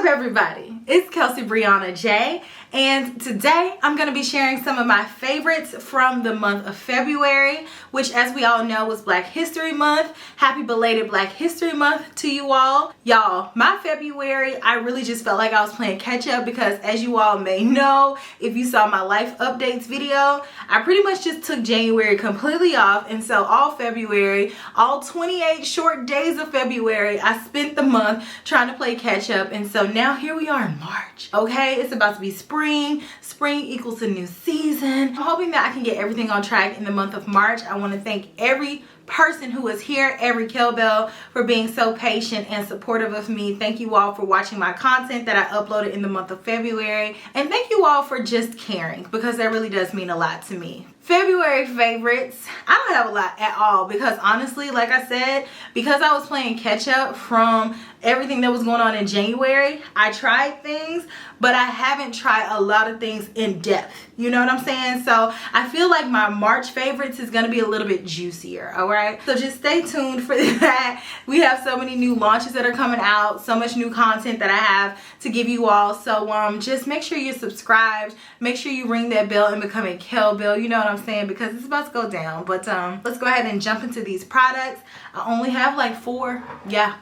everybody, it's Kelsee Briana J, and today I'm going to be sharing some of my favorites from the month of February, which, as we all know, was Black History Month. Happy belated Black History Month to you all. Y'all, my February, I really just felt like I was playing catch up because, as you all may know, if you saw my life updates video, I pretty much just took January completely off, and so all February, all 28 short days of February, I spent the month trying to play catch up. And so now here we are in March. Okay, it's about to be spring. Spring equals a new season. I'm hoping that I can get everything on track in the month of March. I want to thank every person who is here, every Kel Belle, for being so patient and supportive of me. Thank you all for watching my content that I uploaded in the month of February, and thank you all for just caring, because that really does mean a lot to me. February favorites, I don't have a lot at all, because honestly, like I said, because I was playing catch up from everything that was going on in January, I tried things, but I haven't tried a lot of things in depth. You know what I'm saying? So I feel like my March favorites is going to be a little bit juicier, all right? So just stay tuned for that. We have so many new launches that are coming out, so much new content that I have to give you all. So just make sure you're subscribed, make sure you ring that bell and become a Kel Belle, you know what I'm saying, because it's about to go down. But let's go ahead and jump into these products. I only have like four. Yeah,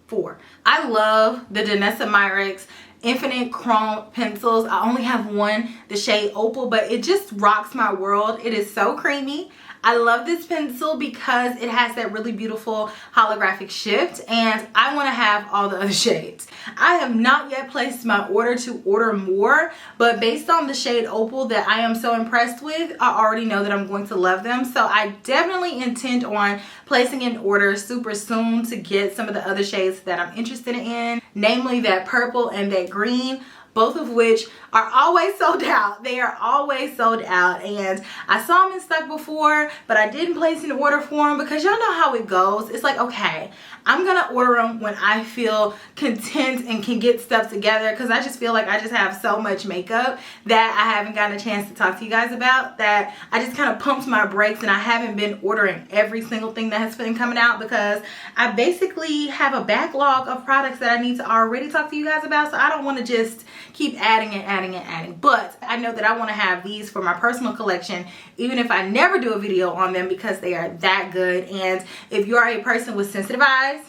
four. I love the Danessa Myricks Infinite Chrome pencils. I only have one, the shade Opal, but it just rocks my world. It is so creamy. I love this pencil because it has that really beautiful holographic shift, and I want to have all the other shades. I have not yet placed my order to order more, but based on the shade Opal that I am so impressed with, I already know that I'm going to love them. So I definitely intend on placing an order super soon to get some of the other shades that I'm interested in, namely that purple and that green, both of which are always sold out. They are always sold out, and I saw them in stock before, but I didn't place an order for them because y'all know how it goes. It's like, okay, I'm gonna order them when I feel content and can get stuff together, because I just feel like I just have so much makeup that I haven't gotten a chance to talk to you guys about, that I just kind of pumped my brakes and I haven't been ordering every single thing that has been coming out, because I basically have a backlog of products that I need to already talk to you guys about. So I don't want to just keep adding and adding and adding, but I know that I want to have these for my personal collection even if I never do a video on them, because they are that good. And if you are a person with sensitive eyes,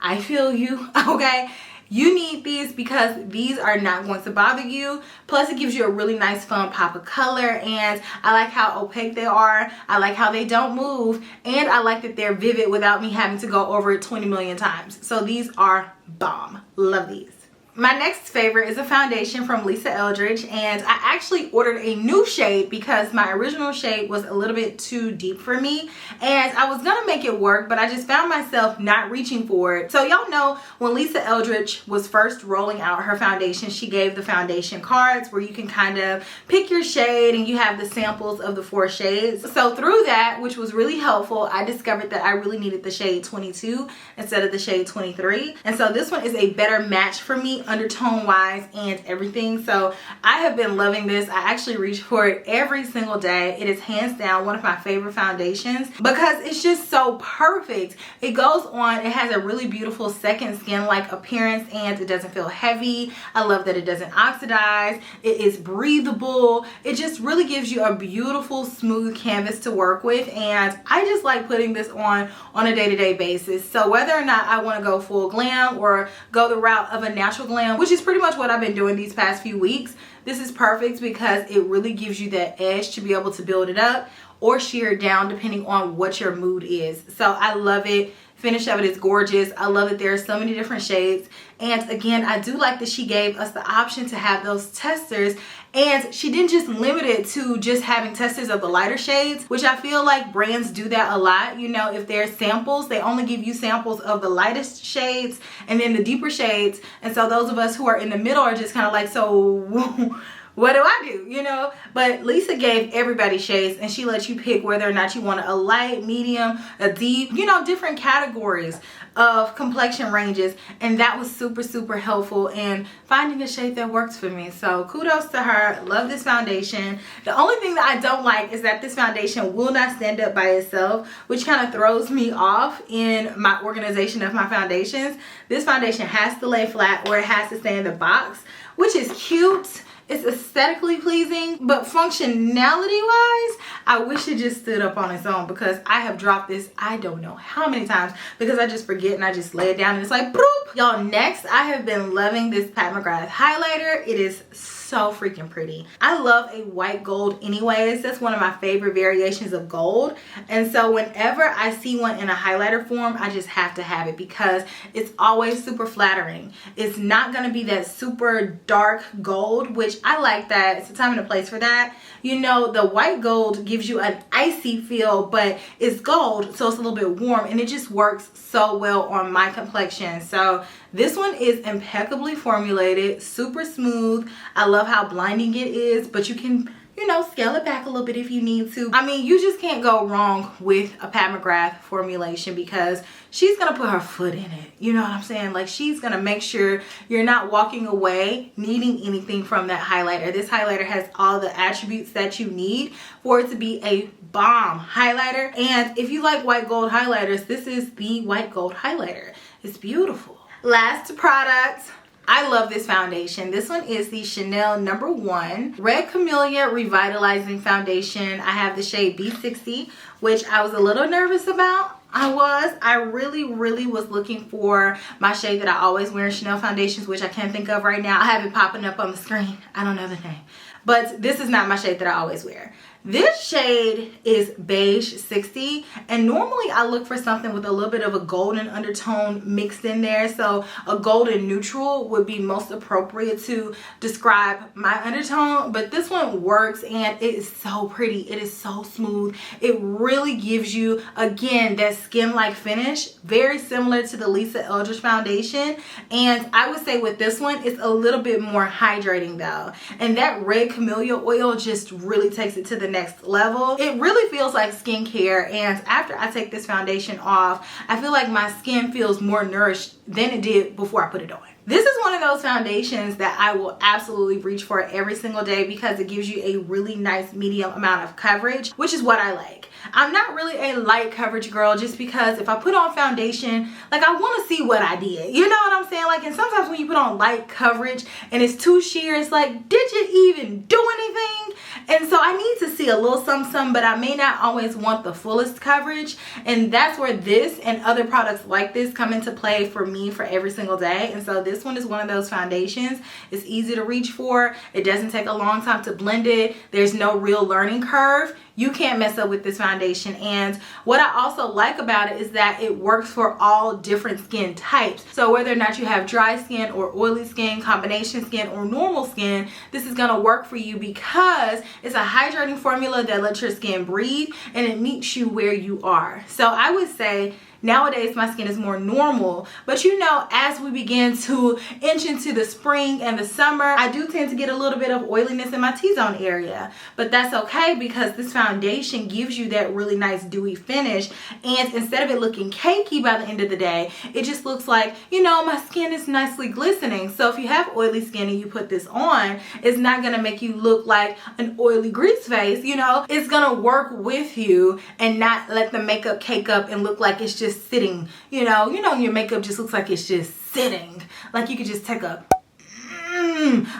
I feel you, okay? You need these because these are not going to bother you. Plus, it gives you a really nice fun pop of color, and I like how opaque they are. I like how they don't move, and I like that they're vivid without me having to go over it 20 million times. So these are bomb. Love these. My next favorite is a foundation from Eldridge, and I actually ordered a new shade because my original shade was a little bit too deep for me, and I was gonna make it work, but I just found myself not reaching for it. So y'all know when Eldridge was first rolling out her foundation, she gave the foundation cards where you can kind of pick your shade and you have the samples of the 4 shades. So through that, which was really helpful, I discovered that I really needed the shade 22 instead of the shade 23. And so this one is a better match for me, undertone wise and everything. So I have been loving this. I actually reach for it every single day. It is hands down one of my favorite foundations because it's just so perfect. It goes on, it has a really beautiful second skin like appearance, and it doesn't feel heavy. I love that it doesn't oxidize. It is breathable. It just really gives you a beautiful smooth canvas to work with, and I just like putting this on a day-to-day basis. So whether or not I want to go full glam or go the route of a natural glam, which is pretty much what I've been doing these past few weeks, this is perfect because it really gives you that edge to be able to build it up or sheer it down depending on what your mood is. So I love it. Finish of it is gorgeous. I love that there are so many different shades, and again, I do like that she gave us the option to have those testers, and she didn't just limit it to just having testers of the lighter shades, which I feel like brands do that a lot. You know, if there's samples, they only give you samples of the lightest shades and then the deeper shades, and so those of us who are in the middle are just kind of like, so what do I do, you know? But Lisa gave everybody shades, and she lets you pick whether or not you want a light, medium, a deep, you know, different categories of complexion ranges, and that was super, super helpful in finding a shade that works for me. So kudos to her. Love this foundation. The only thing that I don't like is that this foundation will not stand up by itself, which kind of throws me off in my organization of my foundations. This foundation has to lay flat, or it has to stay in the box, which is cute. It's aesthetically pleasing, but functionality wise, I wish it just stood up on its own, because I have dropped this I don't know how many times because I just forget and I just lay it down and it's like boop. Y'all, next I have been loving this Pat McGrath highlighter. It is so freaking pretty. I love a white gold anyways. That's one of my favorite variations of gold, and so whenever I see one in a highlighter form, I just have to have it because it's always super flattering. It's not going to be that super dark gold, which I like that. It's a time and a place for that. You know, the white gold gives you an icy feel, but it's gold, so it's a little bit warm, and it just works so well on my complexion. So this one is impeccably formulated, super smooth. I love how blinding it is, but you can, you know, scale it back a little bit if you need to. I mean, you just can't go wrong with a Pat McGrath formulation because she's gonna put her foot in it. You know what I'm saying? Like, she's gonna make sure you're not walking away needing anything from that highlighter. This highlighter has all the attributes that you need for it to be a bomb highlighter. And if you like white gold highlighters, this is the white gold highlighter. It's beautiful. Last product. I love this foundation. This one is the Chanel No. 1 Red Camellia Revitalizing Foundation. I have the shade B60, which I was a little nervous about. I really was looking for my shade that I always wear in Chanel foundations, which I can't think of right now. I have it popping up on the screen. I don't know the name. But this is not my shade that I always wear. This shade is Beige 60, and normally I look for something with a little bit of a golden undertone mixed in there. So a golden neutral would be most appropriate to describe my undertone, but this one works and it is so pretty. It is so smooth. It really gives you, again, that skin-like finish, very similar to the Lisa Eldridge foundation. And I would say with this one, it's a little bit more hydrating though. And that red camellia oil just really takes it to the next level. It really feels like skincare, and after I take this foundation off, I feel like my skin feels more nourished than it did before I put it on. This is one of those foundations that I will absolutely reach for every single day because it gives you a really nice medium amount of coverage, which is what I like. I'm not really a light coverage girl just because if I put on foundation, like, I want to see what I did. You know what I'm saying? Like, and sometimes when you put on light coverage and it's too sheer, it's like, did you even do anything? And so I need to see a little something, but I may not always want the fullest coverage. And that's where this and other products like this come into play for me for every single day. And so this one is one of those foundations. It's easy to reach for. It doesn't take a long time to blend it. There's no real learning curve. You can't mess up with this foundation. And what I also like about it is that it works for all different skin types. So whether or not you have dry skin or oily skin, combination skin or normal skin, this is gonna work for you because it's a hydrating formula that lets your skin breathe and it meets you where you are. So I would say nowadays my skin is more normal, but you know, as we begin to inch into the spring and the summer, I do tend to get a little bit of oiliness in my T-zone area, but that's okay because this foundation gives you that really nice dewy finish. And instead of it looking cakey by the end of the day, it just looks like, you know, my skin is nicely glistening. So if you have oily skin and you put this on, it's not gonna make you look like an oily grease face. You know, it's gonna work with you and not let the makeup cake up and look like it's just sitting. You know, your makeup just looks like it's just sitting, like you could just take a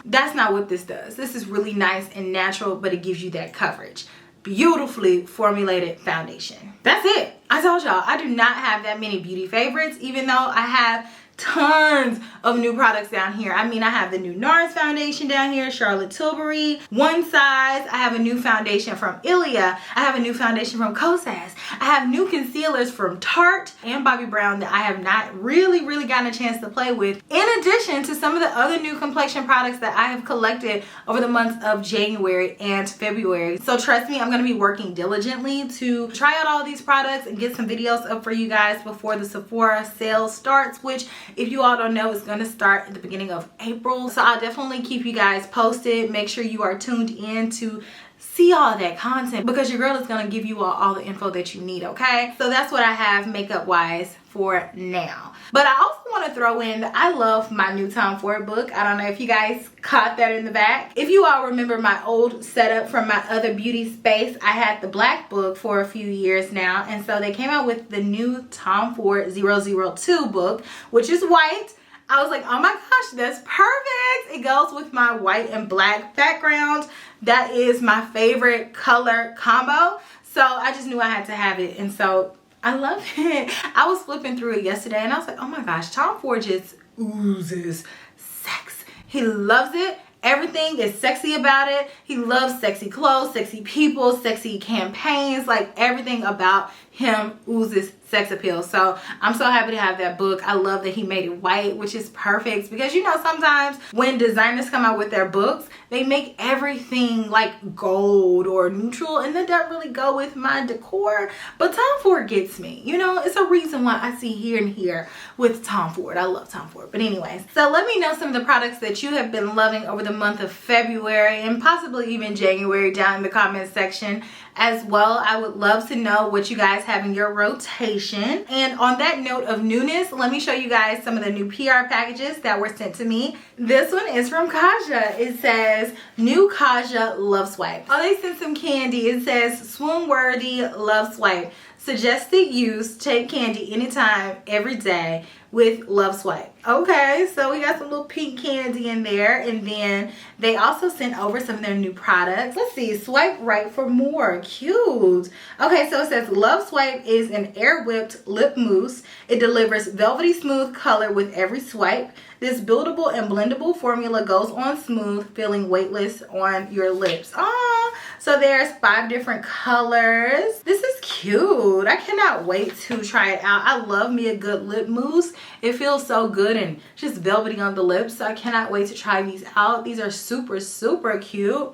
that's not what this does. This is really nice and natural, but it gives you that coverage. Beautifully formulated foundation. That's it. I told y'all I do not have that many beauty favorites, even though I have tons of new products down here. I mean, I have the new NARS foundation down here, Charlotte Tilbury, One Size. I have a new foundation from Ilia. I have a new foundation from Kosas. I have new concealers from Tarte and Bobbi Brown that I have not really gotten a chance to play with, in addition to some of the other new complexion products that I have collected over the months of January and February. So trust me, I'm going to be working diligently to try out all these products and get some videos up for you guys before the Sephora sale starts, which If you all don't know, it's going to start at the beginning of April. So I'll definitely keep you guys posted. Make sure you are tuned in to see all that content because your girl is going to give you all the info that you need, okay? So that's what I have makeup wise for now. But I also want to throw in that I love my new Tom Ford book. I don't know if you guys caught that in the back. If you all remember my old setup from my other beauty space, I had the black book for a few years now, and so they came out with the new Tom Ford 002 book, which is white. I was like, oh my gosh, that's perfect. It goes with my white and black background. That is my favorite color combo. So I just knew I had to have it. And so I love it. I was flipping through it yesterday and I was like, oh my gosh, Tom Ford just oozes sex. He loves it. Everything is sexy about it. He loves sexy clothes, sexy people, sexy campaigns. Like everything about him oozes sex appeal. So I'm so happy to have that book. I love that he made it white, which is perfect because you know sometimes when designers come out with their books, they make everything like gold or neutral, and that doesn't really go with my decor. But Tom Ford gets me. You know, it's a reason why I see here and here with Tom Ford. I love Tom Ford. But anyways, so let me know some of the products that you have been loving over the month of February and possibly even January down in the comment section as well. I would love to know what you guys have in your rotation. And on that note of newness, let me show you guys some of the new PR packages that were sent to me. This one is from Kaja. It says new Kaja Love Swipe. Oh, they sent some candy. It says swoon worthy Love Swipe. Suggested use, take candy anytime, every day with Love Swipe. Okay, so we got some little pink candy in there, and then they also sent over some of their new products. Let's see, swipe right for more. Cute. Okay, so it says Love Swipe is an air whipped lip mousse. It delivers velvety smooth color with every swipe. This buildable and blendable formula goes on smooth, feeling weightless on your lips. Oh, so there's 5 different colors. This is cute. I cannot wait to try it out. I love me a good lip mousse. It feels so good and just velvety on the lips. So I cannot wait to try these out. These are super, super cute.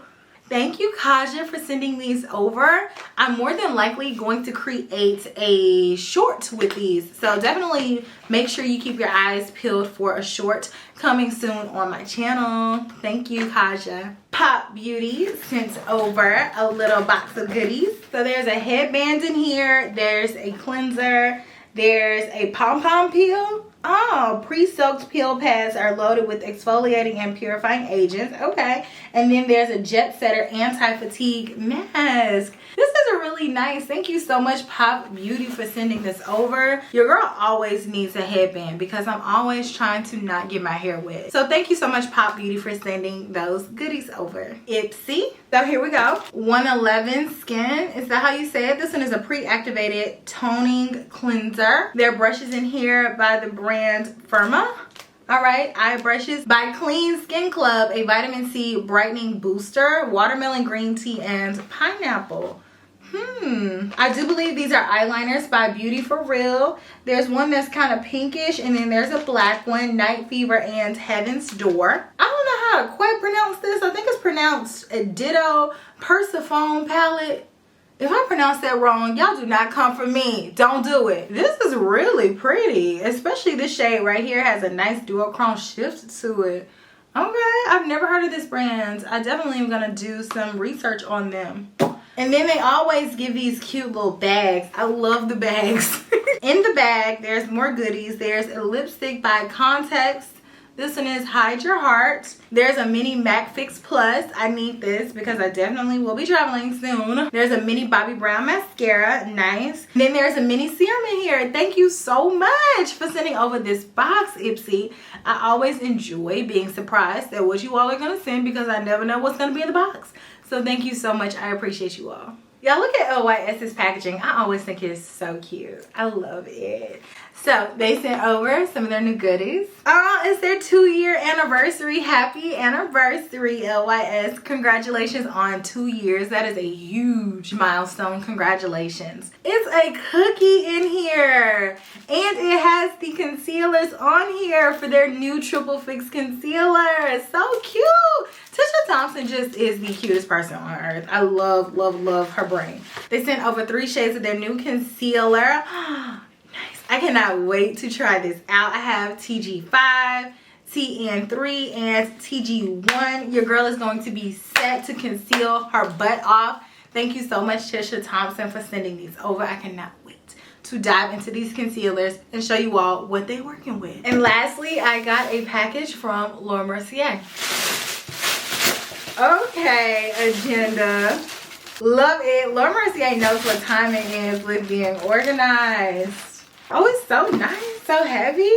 Thank you, Kaja, for sending these over. I'm more than likely going to create a short with these. So definitely make sure you keep your eyes peeled for a short coming soon on my channel. Thank you, Kaja. Pop Beauty sent over a little box of goodies. So there's a headband in here. There's a cleanser. There's a pom-pom peel. Oh, pre-soaked peel pads are loaded with exfoliating and purifying agents. Okay. And then there's a Jet Setter anti-fatigue mask. This is a really nice. Thank you so much, Pop Beauty, for sending this over. Your girl always needs a headband because I'm always trying to not get my hair wet. So thank you so much, Pop Beauty, for sending those goodies over. Ipsy. So here we go. 111 Skin. Is that how you say it? This one is a pre-activated toning cleanser. There are brushes in here by the brand Firma. All right, eye brushes by Clean Skin Club, a vitamin C brightening booster, watermelon green tea, and pineapple. I do believe these are eyeliners by Beauty for Real. There's one that's kind of pinkish, and then there's a black one, Night Fever and Heaven's Door. I don't know how to quite pronounce this. I think it's pronounced a Ditto Persephone palette. If I pronounce that wrong, y'all do not come for me. Don't do it. This is really pretty. Especially this shade right here has a nice duochrome shift to it. Okay, I've never heard of this brand. I definitely am going to do some research on them. And then they always give these cute little bags. I love the bags. In the bag, there's more goodies. There's a lipstick by Context. This one is Hide Your Heart. There's a mini MAC Fix Plus. I need this because I definitely will be traveling soon. There's a mini Bobbi Brown mascara. Nice. And then there's a mini serum in here. Thank you so much for sending over this box, Ipsy. I always enjoy being surprised at what you all are going to send because I never know what's going to be in the box. So thank you so much. I appreciate you all. Y'all look at LYS's packaging. I always think it's so cute. I love it. So they sent over some of their new goodies. It's their 2-year anniversary. Happy anniversary, LYS. Congratulations on 2 years. That is a huge milestone. Congratulations. It's a cookie in here. And it has the concealers on here for their new Triple Fix concealer. So cute. Tisha Thompson just is the cutest person on earth. I love, love, love her brain. They sent over 3 shades of their new concealer. Nice. I cannot wait to try this out. I have TG5, TN3, and TG1. Your girl is going to be set to conceal her butt off. Thank you so much, Tisha Thompson, for sending these over. I cannot wait to dive into these concealers and show you all what they're working with. And lastly, I got a package from Laura Mercier. Okay, agenda. Love it. Laura Mercier knows what time it is with being organized. Oh, it's so nice, so heavy.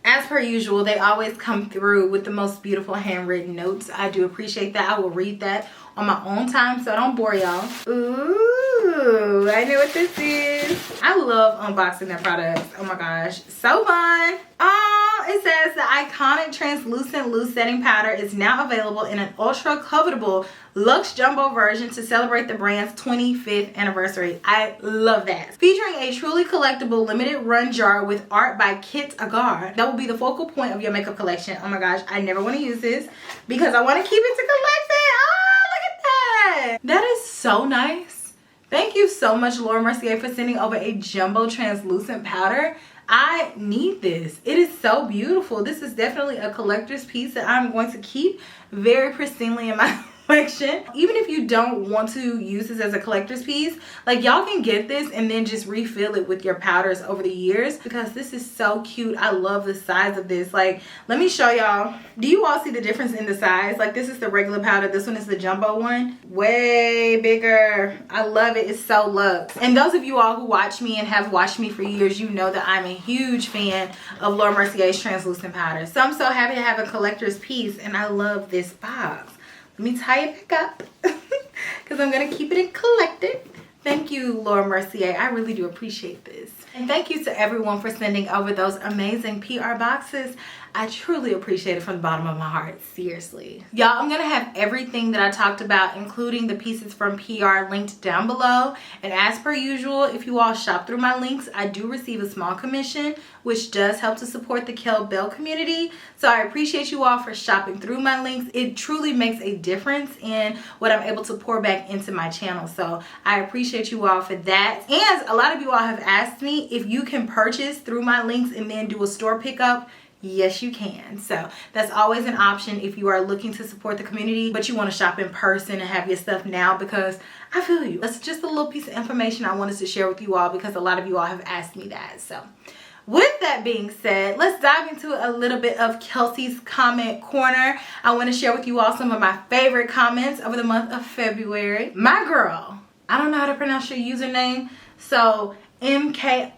As per usual, they always come through with the most beautiful handwritten notes. I do appreciate that. I will read that on my own time, so don't bore y'all. Ooh, I know what this is. I love unboxing their products. Oh my gosh, so fun. Oh, it says the iconic translucent loose setting powder is now available in an ultra covetable Luxe Jumbo version to celebrate the brand's 25th anniversary. I love that. Featuring a truly collectible limited run jar with art by Kit Agar. That will be the focal point of your makeup collection. Oh my gosh, I never want to use this because I want to keep it to collect it. Oh, look at that. That is so nice. Thank you so much, Laura Mercier, for sending over a jumbo translucent powder. I need this. It is so beautiful. This is definitely a collector's piece that I'm going to keep very pristinely in my collection. Even if you don't want to use this as a collector's piece, like y'all can get this and then just refill it with your powders over the years because this is so cute. I love the size of this. Like, let me show y'all. Do you all see the difference in the size? Like, this is the regular powder. This one is the jumbo one. Way bigger. I love it. It's so luxe. And those of you all who watch me and have watched me for years, you know that I'm a huge fan of Laura Mercier's translucent powder. So I'm so happy to have a collector's piece, and I love this box. Let me tie it back up because I'm going to keep it and collect it. Thank you, Laura Mercier. I really do appreciate this. And thank you to everyone for sending over those amazing PR boxes. I truly appreciate it from the bottom of my heart. Seriously. Y'all, I'm going to have everything that I talked about, including the pieces from PR, linked down below. And as per usual, if you all shop through my links, I do receive a small commission, which does help to support the Kel Belles community. So I appreciate you all for shopping through my links. It truly makes a difference in what I'm able to pour back into my channel. So I appreciate you all for that. And a lot of you all have asked me if you can purchase through my links and then do a store pickup. Yes, you can. So that's always an option if you are looking to support the community, but you want to shop in person and have your stuff now, because I feel you. That's just a little piece of information I wanted to share with you all because a lot of you all have asked me that. So with that being said, let's dive into a little bit of Kelsee's comment corner. I want to share with you all some of my favorite comments over the month of February. My girl, I don't know how to pronounce your username, so MK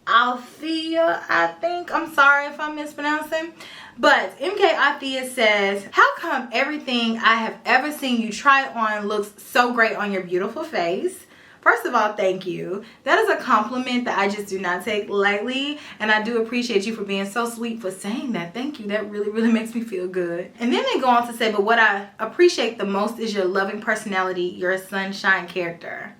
Althea, I think. I'm sorry if I'm mispronouncing. But MK Althea says, how come everything I have ever seen you try on looks so great on your beautiful face? First of all, thank you. That is a compliment that I just do not take lightly. And I do appreciate you for being so sweet for saying that. Thank you. That really, really makes me feel good. And then they go on to say, but what I appreciate the most is your loving personality, your sunshine character.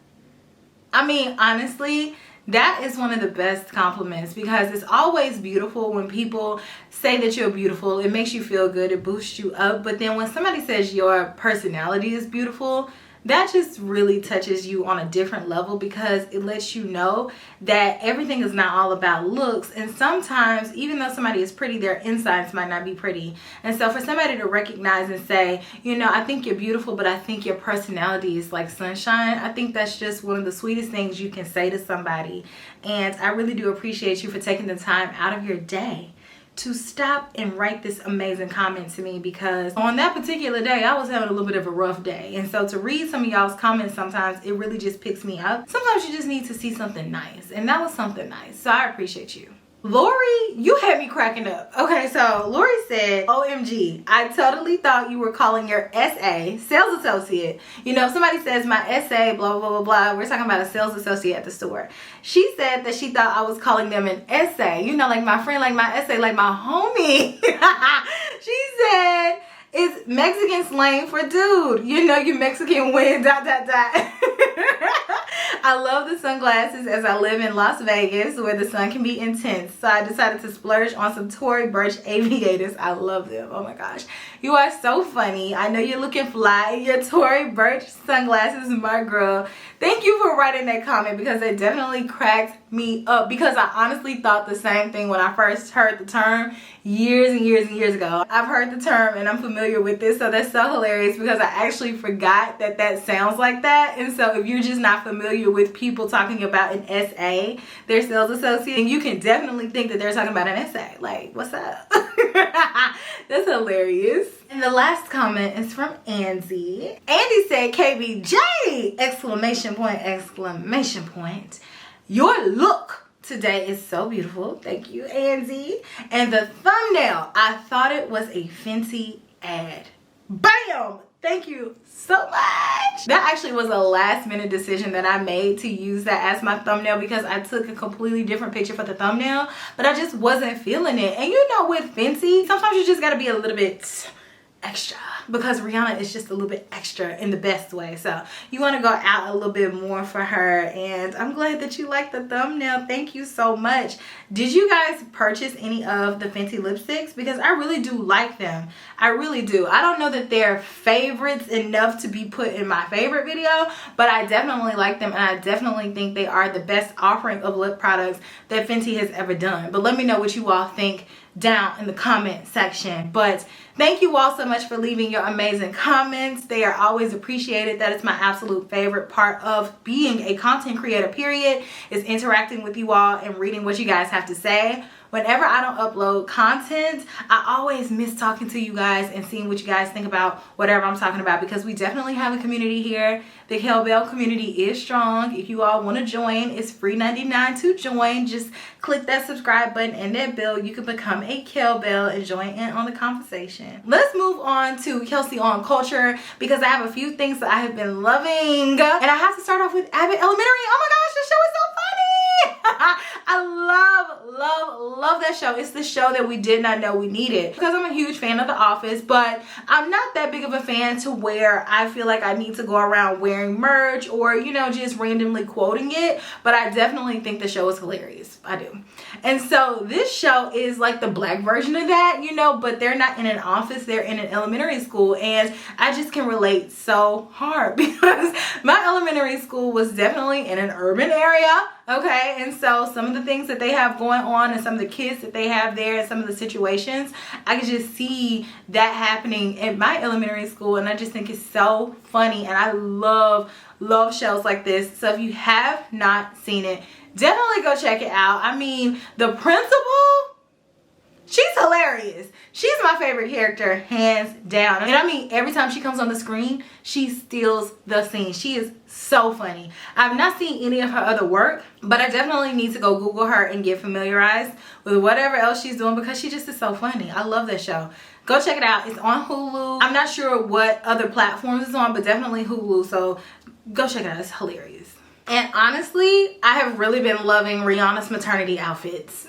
I mean, honestly, that is one of the best compliments because it's always beautiful when people say that you're beautiful. It makes you feel good. It boosts you up. But then when somebody says your personality is beautiful, that just really touches you on a different level because it lets you know that everything is not all about looks. And sometimes, even though somebody is pretty, their insides might not be pretty. And so for somebody to recognize and say, you know, I think you're beautiful, but I think your personality is like sunshine, I think that's just one of the sweetest things you can say to somebody. And I really do appreciate you for taking the time out of your day to stop and write this amazing comment to me, because on that particular day I was having a little bit of a rough day, and so to read some of y'all's comments, sometimes it really just picks me up. Sometimes you just need to see something nice, and that was something nice, so I appreciate you. Lori, you had me cracking up. Okay, so Lori said, OMG, I totally thought you were calling your SA sales associate. You know, if somebody says my SA, blah, blah, blah, blah, we're talking about a sales associate at the store. She said that she thought I was calling them an SA. You know, like my friend, like my SA, like my homie. She said, it's Mexican slang for dude. You know, you Mexican win, ... I I love the sunglasses as I live in Las Vegas where the sun can be intense. So I decided to splurge on some Tory Burch aviators. I love them. Oh my gosh. You are so funny. I know you're looking fly in your Tory Burch sunglasses, my girl. Thank you for writing that comment because it definitely cracked me up, because I honestly thought the same thing when I first heard the term years and years and years ago. I've heard the term and I'm familiar with this, so that's so hilarious because I actually forgot that that sounds like that. And so if you're just not familiar with people talking about an SA, their sales associate, and you can definitely think that they're talking about an SA. Like, what's up? That's hilarious. And the last comment is from Andy. Andy said, KBJ! Exclamation point, exclamation point. Your look today is so beautiful. Thank you, Andy. And the thumbnail, I thought it was a Fenty ad. Bam! Thank you so much. That actually was a last minute decision that I made to use that as my thumbnail because I took a completely different picture for the thumbnail, but I just wasn't feeling it. And you know, with Fenty, sometimes you just gotta be a little bit extra because Rihanna is just a little bit extra in the best way. So you want to go out a little bit more for her, and I'm glad that you like the thumbnail. Thank you so much. Did you guys purchase any of the Fenty lipsticks? Because I really do like them. I really do. I don't know that they're favorites enough to be put in my favorite video, but I definitely like them, and I definitely think they are the best offering of lip products that Fenty has ever done. But let me know what you all think down in the comment section. But thank you all so much for leaving your amazing comments. They are always appreciated. That is my absolute favorite part of being a content creator, period, is interacting with you all and reading what you guys have to say. Whenever I don't upload content, I always miss talking to you guys and seeing what you guys think about whatever I'm talking about, because we definitely have a community here. The Kel Belles community is strong. If you all want to join, it's free $99 to join. Just click that subscribe button and that bell. You can become a Kel Belle and join in on the conversation. Let's move on to Kelsee on culture, because I have a few things that I have been loving. And I have to start off with Abbott Elementary. Oh my gosh, this show is so funny. I love that show. It's the show that we did not know we needed, because I'm a huge fan of The Office, but I'm not that big of a fan to where I feel like I need to go around wearing merch or, you know, just randomly quoting it. But I definitely think the show is hilarious. I do. And so this show is like the black version of that, you know, but they're not in an office, they're in an elementary school. And I just can relate so hard because my elementary school was definitely in an urban area. Okay, and so some of the things that they have going on and some of the kids that they have there and some of the situations, I can just see that happening at my elementary school, and I just think it's so funny, and I love shows like this. So if you have not seen it, definitely go check it out. I mean, the principal, she's hilarious. She's my favorite character, hands down. And I mean, every time she comes on the screen, she steals the scene. She is so funny. I've not seen any of her other work, but I definitely need to go Google her and get familiarized with whatever else she's doing, because she just is so funny. I love that show. Go check it out. It's on Hulu. I'm not sure what other platforms it's on, but definitely Hulu. So go check it out. It's hilarious. And honestly, I have really been loving Rihanna's maternity outfits.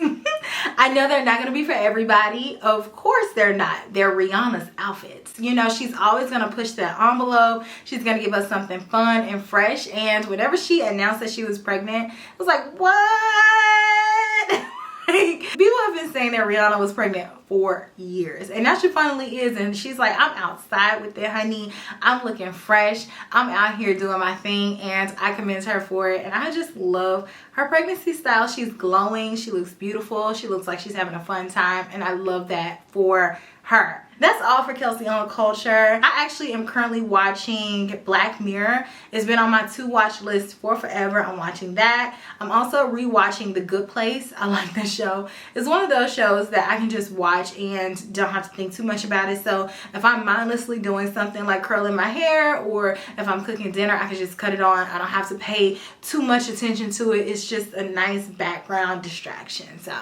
I know they're not going to be for everybody. Of course they're not. They're Rihanna's outfits. You know, she's always going to push that envelope. She's going to give us something fun and fresh. And whenever she announced that she was pregnant, I was like, what? Like, people have been saying that Rihanna was pregnant for years, and now she finally is, and she's like, I'm outside with it, honey. I'm looking fresh. I'm out here doing my thing, and I commend her for it. And I just love her pregnancy style. She's glowing. She looks beautiful. She looks like she's having a fun time, and I love that for her. That's all for Kelsee on culture. I actually am currently watching Black Mirror. It's been on my to-watch list for forever. I'm watching that. I'm also rewatching The Good Place. I like that show. It's one of those shows that I can just watch and don't have to think too much about it. So if I'm mindlessly doing something like curling my hair, or if I'm cooking dinner, I can just cut it on. I don't have to pay too much attention to it. It's just a nice background distraction. So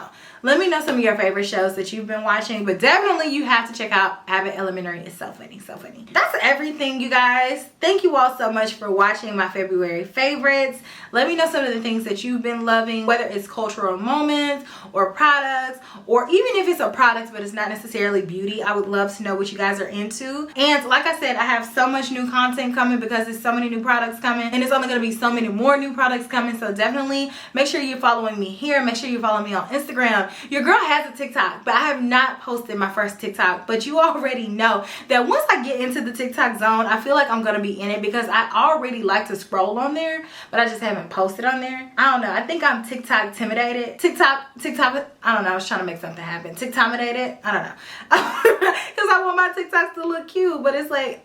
Let me know some of your favorite shows that you've been watching, but definitely you have to check out Abbott Elementary. It's so funny, so funny. That's everything, you guys. Thank you all so much for watching my February favorites. Let me know some of the things that you've been loving, whether it's cultural moments or products, or even if it's a product but it's not necessarily beauty. I would love to know what you guys are into. And like I said, I have so much new content coming because there's so many new products coming, and it's only going to be so many more new products coming. So definitely make sure you're following me here. Make sure you follow me on Instagram. Your girl has a TikTok, but I have not posted my first TikTok. But you already know that once I get into the TikTok zone, I feel like I'm going to be in it because I already like to scroll on there, but I just haven't posted on there. I don't know. I think I'm TikTok intimidated. TikTok, I don't know. I was trying to make something happen. TikTok-intimidated? I don't know. Because I want my TikToks to look cute, but it's like,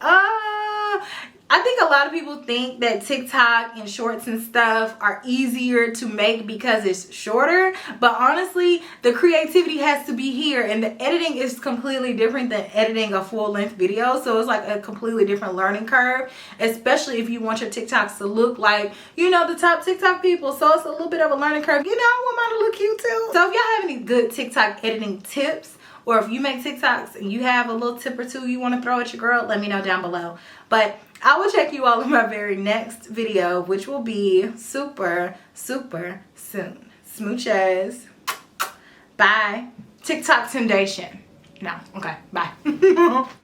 I think a lot of people think that TikTok and shorts and stuff are easier to make because it's shorter, but honestly, the creativity has to be here, and the editing is completely different than editing a full-length video. So it's like a completely different learning curve, especially if you want your TikToks to look like, you know, the top TikTok people. So it's a little bit of a learning curve. You know, I want mine to look cute too. So if y'all have any good TikTok editing tips, or if you make TikToks and you have a little tip or two you want to throw at your girl, let me know down below. But I will check you all in my very next video, which will be super, super soon. Smooches. Bye. TikTok temptation. No. Okay. Bye.